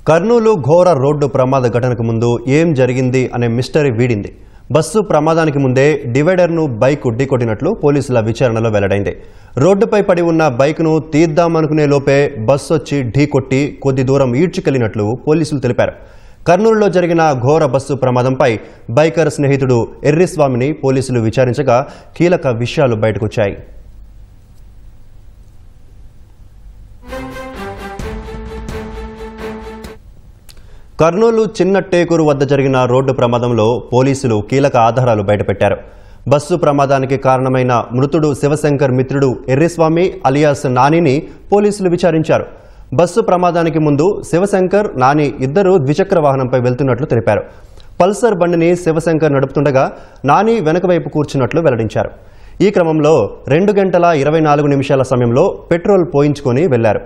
కర్నూలు ఘోర రోడ్డు ప్రమాద ఘటనకు ముందు ఏం జరిగింది అనే మిస్టరీ వీడింది. బస్సు ప్రమాదానికి ముందే డివైడర్ను బైక్ ఢీకొట్టినట్లు పోలీసుల విచారణలో వెల్లడైంది. రోడ్డుపై పడి ఉన్న బైక్ను తీద్దామనుకునే లోపే బస్సు వచ్చి ఢీకొట్టి కొద్ది దూరం ఈడ్చుకెళ్లినట్లు పోలీసులు తెలిపారు. కర్నూలులో జరిగిన ఘోర బస్సు ప్రమాదంపై బైకర్ స్నేహితుడు ఎర్రిస్వామిని పోలీసులు విచారించగా కీలక విషయాలు బయటకొచ్చాయి. కర్నూలు చిన్న టేకూరు వద్ద జరిగిన రోడ్డు ప్రమాదంలో పోలీసులు కీలక ఆధారాలు బయటపెట్టారు. బస్సు ప్రమాదానికి కారణమైన మృతుడు శివశంకర్ మిత్రుడు ఎర్రిస్వామి అలియాస్ నానిని పోలీసులు విచారించారు. బస్సు ప్రమాదానికి ముందు శివశంకర్, నాని ఇద్దరు ద్విచక్ర వాహనంపై వెళ్తున్నట్లు తెలిపారు. పల్సర్ బండిని శివశంకర్ నడుపుతుండగా నాని వెనుక వైపు కూర్చున్నట్లు వెల్లడించారు. ఈ క్రమంలో 2 గంటల 24 నిమిషాల సమయంలో పెట్రోల్ పోయించుకొని వెళ్లారు.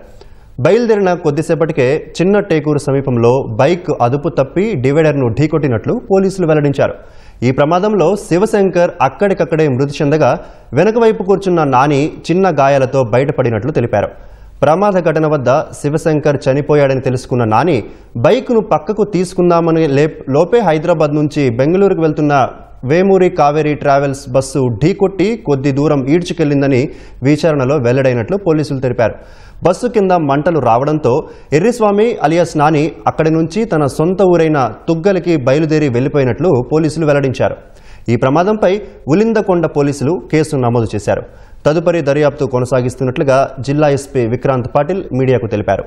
బయలుదేరిన కొద్దిసేపటికే చిన్న టేకూరు సమీపంలో బైక్ అదుపు తప్పి డివైడర్ను ఢీకొట్టినట్లు పోలీసులు వెల్లడించారు. ఈ ప్రమాదంలో శివశంకర్ అక్కడికక్కడే మృతి చెందగా వెనుక వైపు కూర్చున్న నాని చిన్న గాయాలతో బయటపడినట్లు తెలిపారు. ప్రమాద ఘటన వద్ద శివశంకర్ చనిపోయాడని తెలుసుకున్న నాని బైక్ను పక్కకు తీసుకుందామని లోపే హైదరాబాద్ నుంచి బెంగళూరుకు వెళ్తున్న వేమూరి కావేరీ ట్రావెల్స్ బస్సు ఢీకొట్టి కొద్ది దూరం ఈడ్చుకెళ్లిందని విచారణలో వెల్లడైనట్లు పోలీసులు తెలిపారు. బస్సు కింద మంటలు రావడంతో ఎర్రిస్వామి అలియాస్ నాని అక్కడి నుంచి తన సొంత ఊరైన తుగ్గలికి బయలుదేరి వెళ్లిపోయినట్లు పోలీసులు వెల్లడించారు. ఈ ప్రమాదంపై ఉలిందకొండ పోలీసులు కేసు నమోదు చేశారు. తదుపరి దర్యాప్తు కొనసాగిస్తున్నట్లుగా జిల్లా ఎస్పీ విక్రాంత్ పాటిల్ మీడియాకు తెలిపారు.